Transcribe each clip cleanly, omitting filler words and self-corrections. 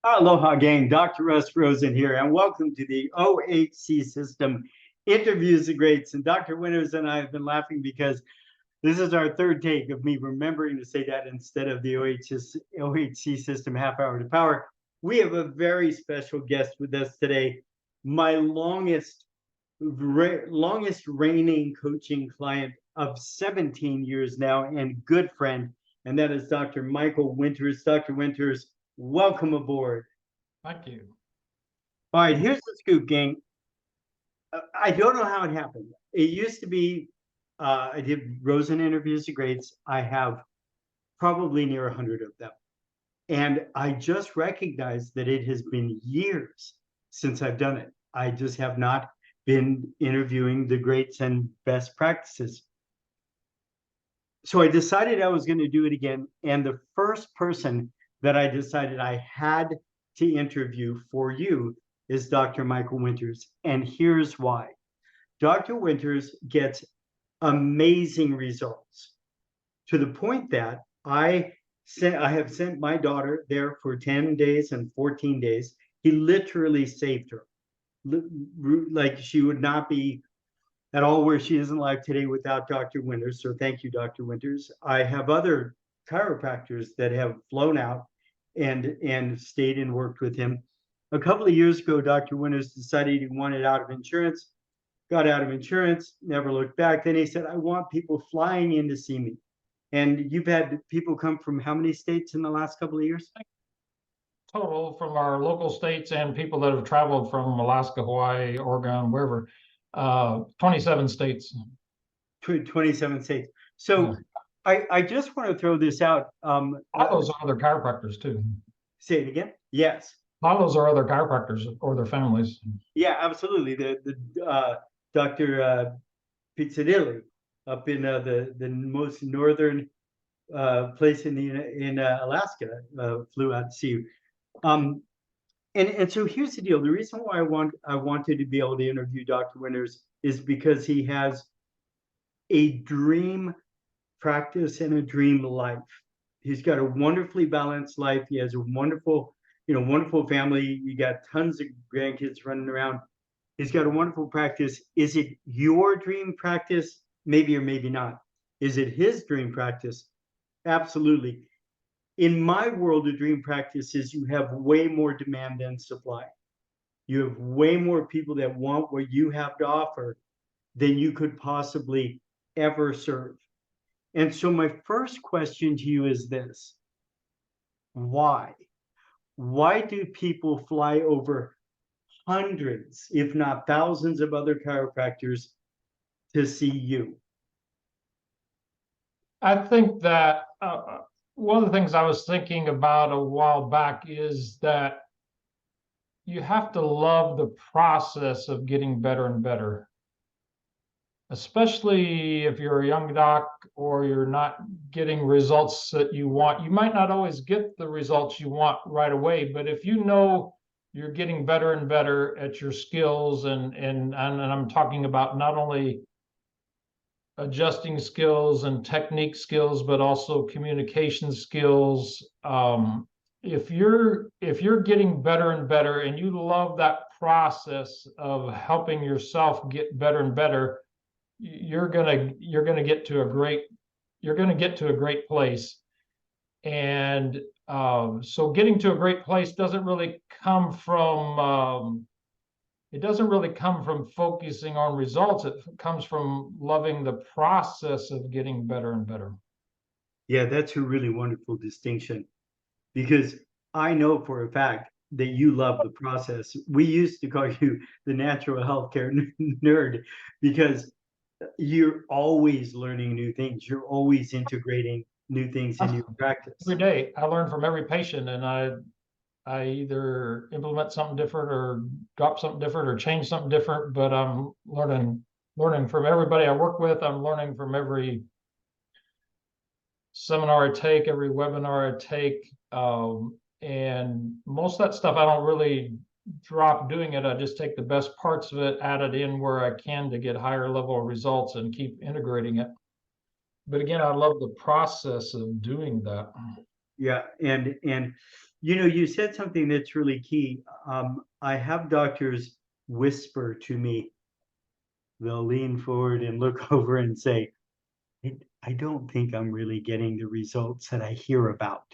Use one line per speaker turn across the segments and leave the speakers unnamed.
Aloha, gang. Dr. Russ Rosen here, and welcome to the OHC System Interviews the Greats. And Dr. Winters and I have been laughing because this is our third take of me remembering to say that instead of the OHC System Half Hour to Power. We have a very special guest with us today, my longest reigning coaching client of 17 years now and good friend, and that is Dr. Michael Winters. Dr. Winters, welcome aboard.
Thank you.
All right, here's the scoop, gang. I don't know how it happened. It used to be I did Rosen interviews the greats. I have probably near 100 of them. And I just recognized that it has been years since I've done it. I just have not been interviewing the greats and best practices. So I decided I was going to do it again. And the first person that I decided I had to interview for you is Dr. Michael Winters. And here's why. Dr. Winters gets amazing results to the point that I have sent my daughter there for 10 days and 14 days. He literally saved her. Like she would not be at all where she is in life today without Dr. Winters. So thank you, Dr. Winters. I have other chiropractors that have flown out and stayed and worked with him. A couple of years ago, Dr. Winters decided he wanted out of insurance, got out of insurance, never looked back. Then he said, I want people flying in to see me. And you've had people come from how many states in the last couple of years?
Total from our local states and people that have traveled from Alaska, Hawaii, Oregon, wherever, 27 states.
27 states. So I just want to throw this out.
A lot of those are other chiropractors too.
Say it again. Yes.
A lot of those are other chiropractors or their families.
Yeah, absolutely. The Dr. Pizzadilli up in the most northern place in Alaska flew out to see you. And so here's the deal. The reason why I wanted to be able to interview Dr. Winters is because he has a dream practice and a dream life. He's got a wonderfully balanced life. He has a wonderful family. You got tons of grandkids running around. He's got a wonderful practice. Is it your dream practice? Maybe or maybe not. Is it his dream practice? Absolutely. In my world of dream practices, you have way more demand than supply. You have way more people that want what you have to offer than you could possibly ever serve. And so my first question to you is this. Why? Why do people fly over hundreds, if not thousands of other chiropractors to see you?
I think that one of the things I was thinking about a while back is that you have to love the process of getting better and better, especially if you're a young doc or you're not getting results that you want. You might not always get the results you want right away, but if you know you're getting better and better at your skills, and I'm talking about not only adjusting skills and technique skills, but also communication skills. If you're getting better and better, and you love that process of helping yourself get better and better, you're gonna get to a great place. And so getting to a great place doesn't really come from focusing on results. It comes from loving the process of getting better and better.
Yeah, that's a really wonderful distinction because I know for a fact that you love the process. We used to call you the natural healthcare nerd because you're always learning new things. You're always integrating new things in your practice.
Every day I learn from every patient, and I either implement something different or drop something different or change something different, but I'm learning from everybody I work with. I'm learning from every seminar I take, every webinar I take. And most of that stuff I don't really drop doing it. I just take the best parts of it, add it in where I can to get higher level results, and keep integrating it. But again, I love the process of doing that.
Yeah, and You said something that's really key. I have doctors whisper to me, they'll lean forward and look over and say, I don't think I'm really getting the results that I hear about.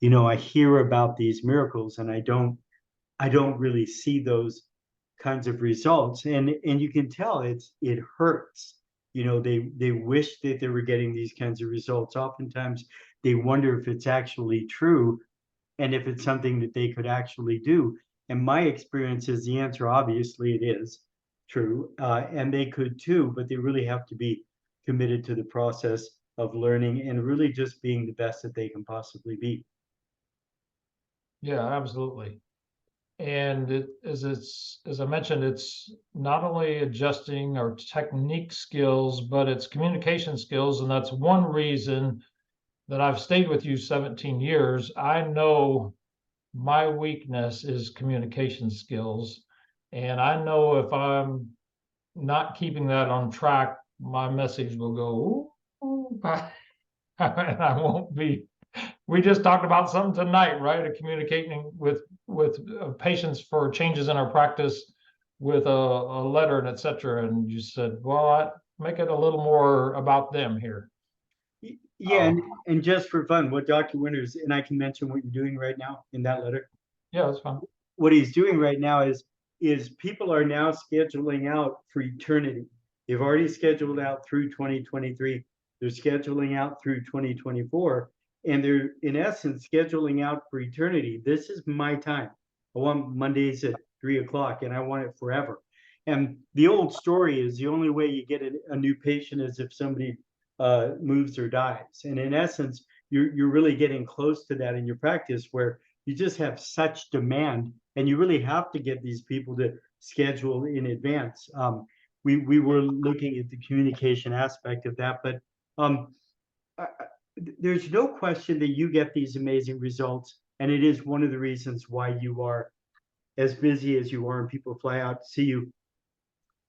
I hear about these miracles and I don't really see those kinds of results. And you can tell it hurts. They wish that they were getting these kinds of results. Oftentimes they wonder if it's actually true and if it's something that they could actually do. And my experience is the answer, obviously, it is true. And they could too, but they really have to be committed to the process of learning and really just being the best that they can possibly be.
Yeah, absolutely. And as I mentioned, it's not only adjusting our technique skills, but it's communication skills. And that's one reason that I've stayed with you 17 years. I know my weakness is communication skills. And I know if I'm not keeping that on track, my message will go, ooh, and I won't be. We just talked about something tonight, right? Of communicating with patients for changes in our practice with a letter and etc. And you said, well, make it a little more about them here.
Yeah, and just for fun, what Dr. Winters, and I can mention what you're doing right now in that letter.
Yeah, that's fine.
What he's doing right now is people are now scheduling out for eternity. They've already scheduled out through 2023. They're scheduling out through 2024, and they're in essence scheduling out for eternity. This is my time. I want Mondays at 3 o'clock, and I want it forever. And the old story is the only way you get a new patient is if somebody moves or dies. And in essence, you're really getting close to that in your practice where you just have such demand and you really have to get these people to schedule in advance. We were looking at the communication aspect of that, but um, there's no question that you get these amazing results, and it is one of the reasons why you are as busy as you are, and people fly out to see you.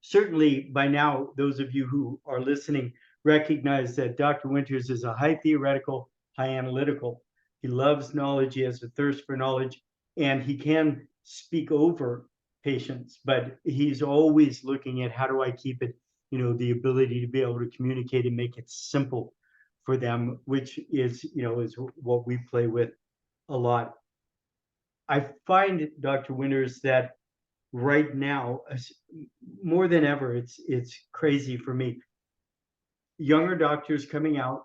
Certainly, by now, those of you who are listening recognize that Dr. Winters is a high theoretical, high analytical. He loves knowledge, he has a thirst for knowledge, and he can speak over patients, but he's always looking at how do I keep it, the ability to be able to communicate and make it simple for them, which is what we play with a lot. I find, Dr. Winters, that right now, more than ever, it's crazy for me. Younger doctors coming out.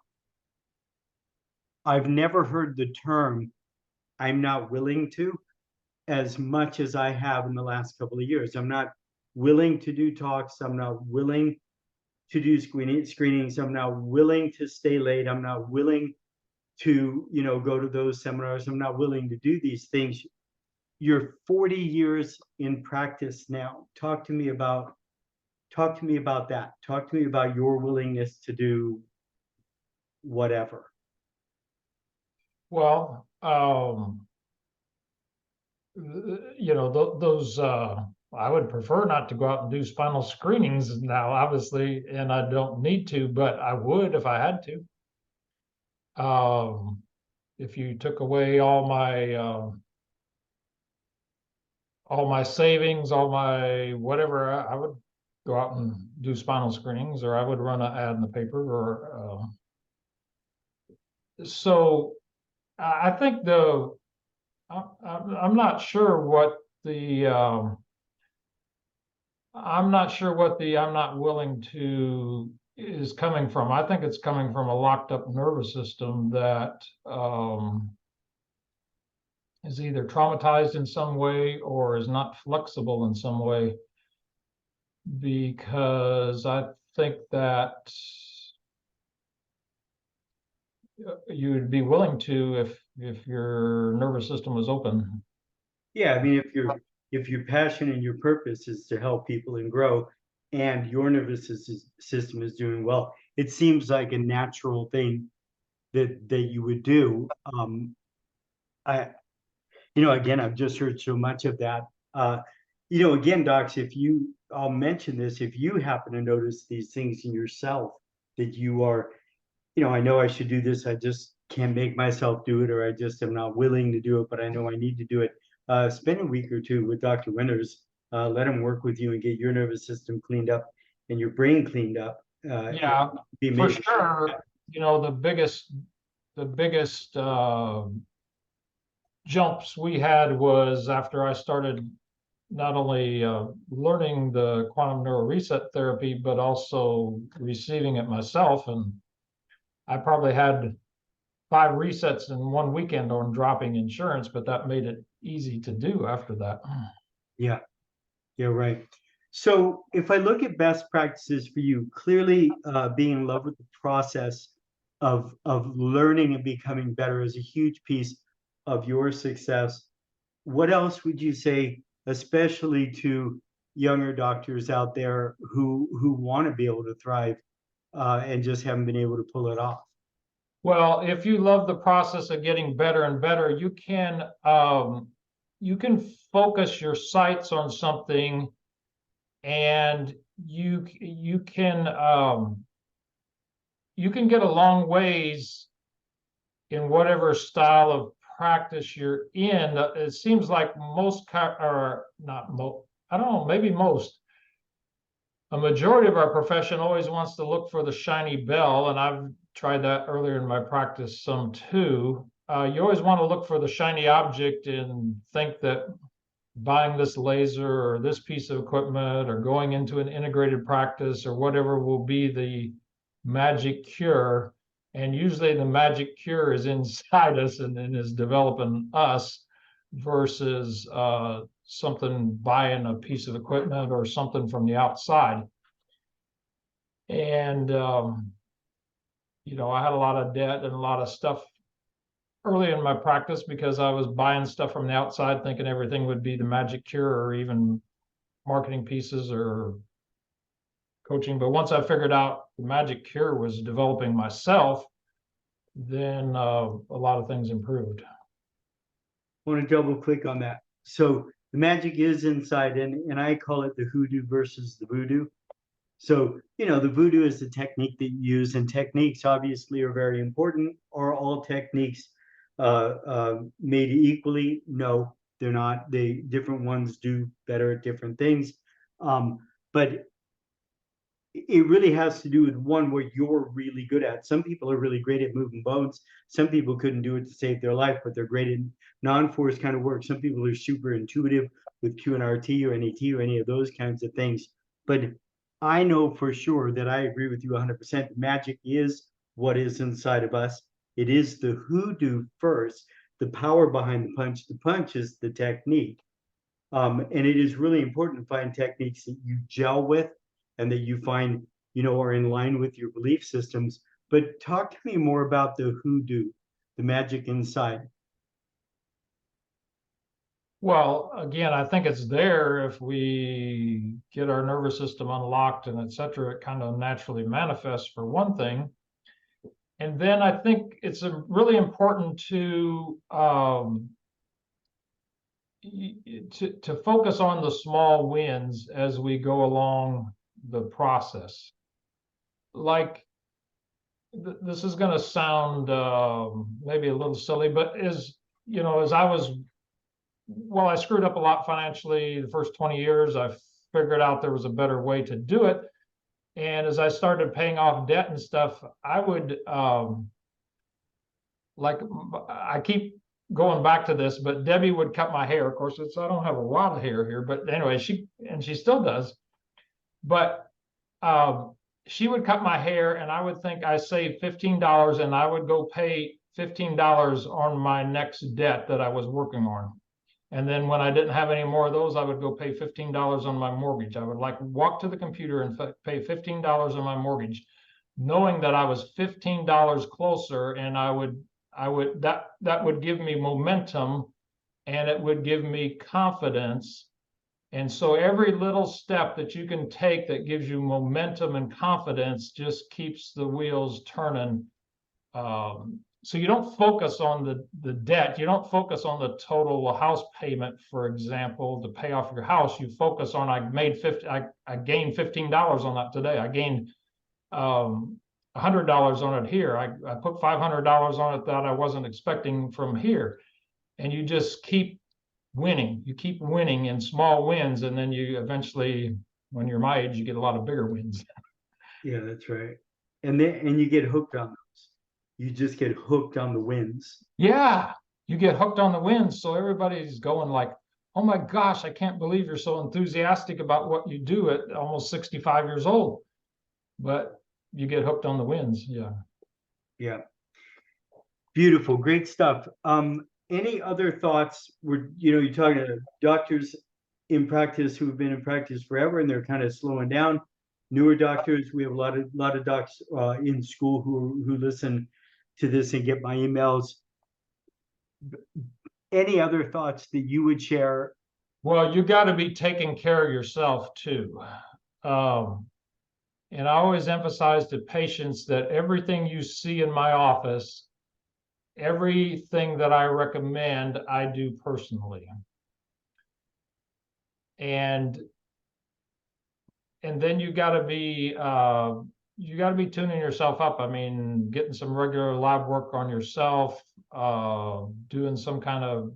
I've never heard the term "I'm not willing to" as much as I have in the last couple of years. I'm not willing to do talks. I'm not willing to do screenings. I'm not willing to stay late. I'm not willing to go to those seminars. I'm not willing to do these things. You're 40 years in practice now. Talk to me about that. Talk to me about your willingness to do whatever.
Well, those I would prefer not to go out and do spinal screenings now, obviously, and I don't need to, but I would if I had to. If you took away all my savings, all my whatever, I would go out and do spinal screenings, or I would run an ad in the paper, or so I think I'm not sure what the I'm not willing to is coming from. I think it's coming from a locked up nervous system that is either traumatized in some way or is not flexible in some way, because I think that you would be willing to if your nervous system was open.
Yeah, I mean, if your passion and your purpose is to help people and grow, and your nervous system is doing well, it seems like a natural thing that you would do. I, again, I've just heard so much of that. Again, docs, I'll mention this, if you happen to notice these things in yourself that you are, I know I should do this. I just can't make myself do it, or I just am not willing to do it, but I know I need to do it. Spend a week or two with Dr. Winters. Let him work with you and get your nervous system cleaned up and your brain cleaned up.
Yeah,
Be
for
amazing.
sure. The biggest jumps we had was after I started not only learning the quantum neural reset therapy, but also receiving it myself. And I probably had 5 resets in one weekend on dropping insurance, but that made it easy to do after that.
Yeah, yeah, right. So if I look at best practices for you, clearly being in love with the process of learning and becoming better is a huge piece of your success. What else would you say, especially to younger doctors out there who want to be able to thrive and just haven't been able to pull it off?
Well, if you love the process of getting better and better, you can focus your sights on something, and you can get a long ways in whatever style of practice you're in. It seems like or not most, I don't know, maybe most, a majority of our profession always wants to look for the shiny bell, and I've tried that earlier in my practice some too. You always want to look for the shiny object and think that buying this laser or this piece of equipment or going into an integrated practice or whatever will be the magic cure. And usually the magic cure is inside us and is developing us versus something buying a piece of equipment or something from the outside. And I had a lot of debt and a lot of stuff early in my practice because I was buying stuff from the outside thinking everything would be the magic cure, or even marketing pieces or coaching. But once I figured out the magic cure was developing myself, then a lot of things improved.
I want to double click on that. So the magic is inside, and I call it the hoodoo versus the voodoo. So, the voodoo is the technique that you use, and techniques obviously are very important. Are all techniques made equally? No, they're not. Different ones do better at different things. But it really has to do with one what you're really good at. Some people are really great at moving bones. Some people couldn't do it to save their life, but they're great in non-force kind of work. Some people are super intuitive with QNRT or NET or any of those kinds of things. But I know for sure that I agree with you 100%. Magic is what is inside of us. It is the hoodoo first, the power behind the punch. The punch is the technique. And it is really important to find techniques that you gel with and that you find, are in line with your belief systems. But talk to me more about the hoodoo, the magic inside.
Well, again, I think it's there if we get our nervous system unlocked and et cetera. It kind of naturally manifests, for one thing. And then I think it's really important to focus on the small wins as we go along the process. Like, this is going to sound maybe a little silly, but as I screwed up a lot financially the first 20 years. I figured out there was a better way to do it. And as I started paying off debt and stuff, I would I keep going back to this, but Debbie would cut my hair. Of course, I don't have a lot of hair here, but anyway, she still does. But she would cut my hair, and I would think I saved $15, and I would go pay $15 on my next debt that I was working on. And then when I didn't have any more of those, I would go pay $15 on my mortgage. I would walk to the computer and pay $15 on my mortgage, knowing that I was $15 closer, and that would give me momentum, and it would give me confidence. And so every little step that you can take that gives you momentum and confidence just keeps the wheels turning. So you don't focus on the debt. You don't focus on the total house payment, for example, to pay off your house. You focus on, I gained $15 on that today. I gained $100 on it here. I put $500 on it that I wasn't expecting from here. And you just keep winning. You keep winning in small wins, and then you eventually, when you're my age, you get a lot of bigger wins.
Yeah, that's right. And you get hooked on those. You just get hooked on the wins.
Yeah, you get hooked on the wins. So everybody's going like, oh my gosh, I can't believe you're so enthusiastic about what you do at almost 65 years old. But you get hooked on the wins. Yeah.
Yeah. Beautiful, great stuff. Any other thoughts? You're talking to doctors in practice who've been in practice forever and they're kind of slowing down. Newer doctors, we have a lot of docs in school who listen to this and get my emails. Any other thoughts that you would share?
Well, you got to be taking care of yourself too. And I always emphasize to patients that everything you see in my office, everything that I recommend, I do personally. And then you got to be tuning yourself up. I mean, getting some regular lab work on yourself, doing some kind of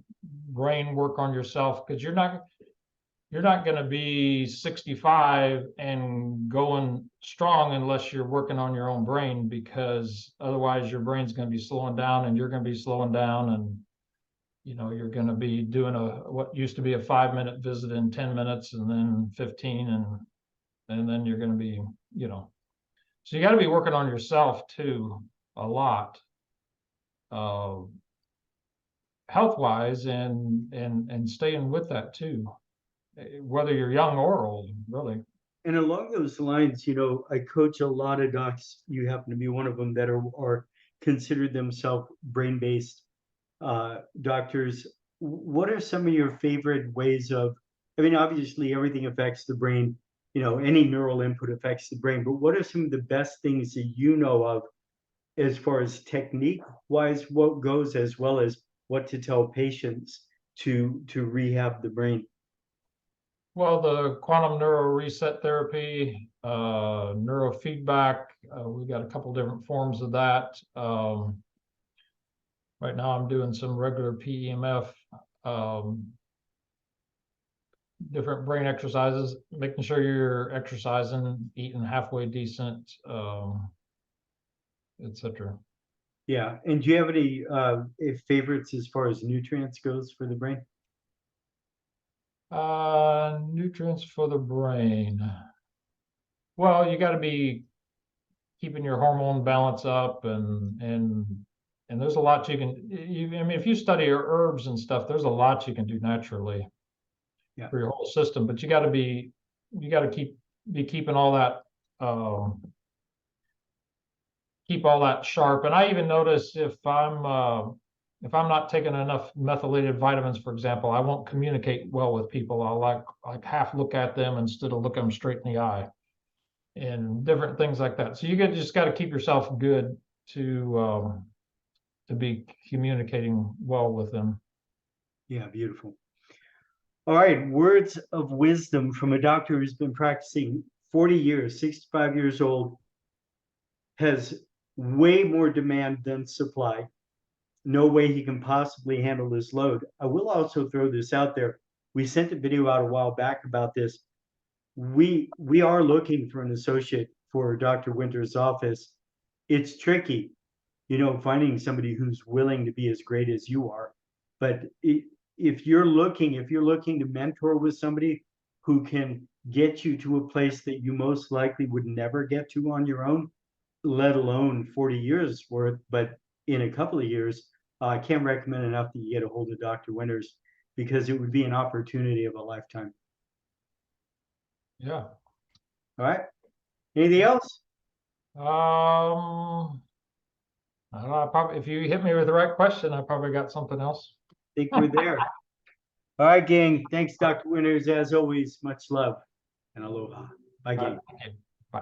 brain work on yourself, because you're not going to be 65 and going strong unless you're working on your own brain, because otherwise your brain's going to be slowing down and you're going to be slowing down, and you're going to be doing what used to be a 5-minute visit in 10 minutes and then 15, and then you're going to be, so you got to be working on yourself too, a lot, health-wise, and staying with that too, whether you're young or old, really.
And along those lines, I coach a lot of docs. You happen to be one of them that are considered themselves brain-based doctors. What are some of your favorite ways of, I mean, obviously everything affects the brain, any neural input affects the brain, but what are some of the best things that you know of as far as technique wise, what goes, as well as what to tell patients to rehab the brain?
Well, the quantum neuro reset therapy, neurofeedback, we got a couple different forms of that. Right now I'm doing some regular PEMF, different brain exercises, making sure you're exercising, eating halfway decent, etc.
Yeah. And do you have any favorites as far as nutrients goes for the brain?
Nutrients for the brain. Well, you got to be keeping your hormone balance up, and there's a lot you can. I mean, if you study your herbs and stuff, there's a lot you can do naturally,
Yeah,
for your whole system. But you got to be keeping all that. Keep all that sharp. And I even notice if I'm not taking enough methylated vitamins, for example, I won't communicate well with people. I'll like half look at them instead of look them straight in the eye, and different things like that. So just got to keep yourself good to be communicating well with them.
yeah, beautiful. All right, words of wisdom from a doctor who's been practicing 40 years, 65 years old, has way more demand than supply. No way he can possibly handle this load. I will also throw this out there. We sent a video out a while back about this. We are looking for an associate for Dr. Winter's office. It's tricky, finding somebody who's willing to be as great as you are. But if you're looking to mentor with somebody who can get you to a place that you most likely would never get to on your own, let alone 40 years worth, but in a couple of years, I can't recommend enough that you get a hold of Dr. Winters, because it would be an opportunity of a lifetime.
Yeah.
All right. Anything else?
I don't know. Probably, if you hit me with the right question, I probably got something else.
I think we're there. All right, gang. Thanks, Dr. Winters. As always, much love and aloha. Bye, gang.
Okay. Bye.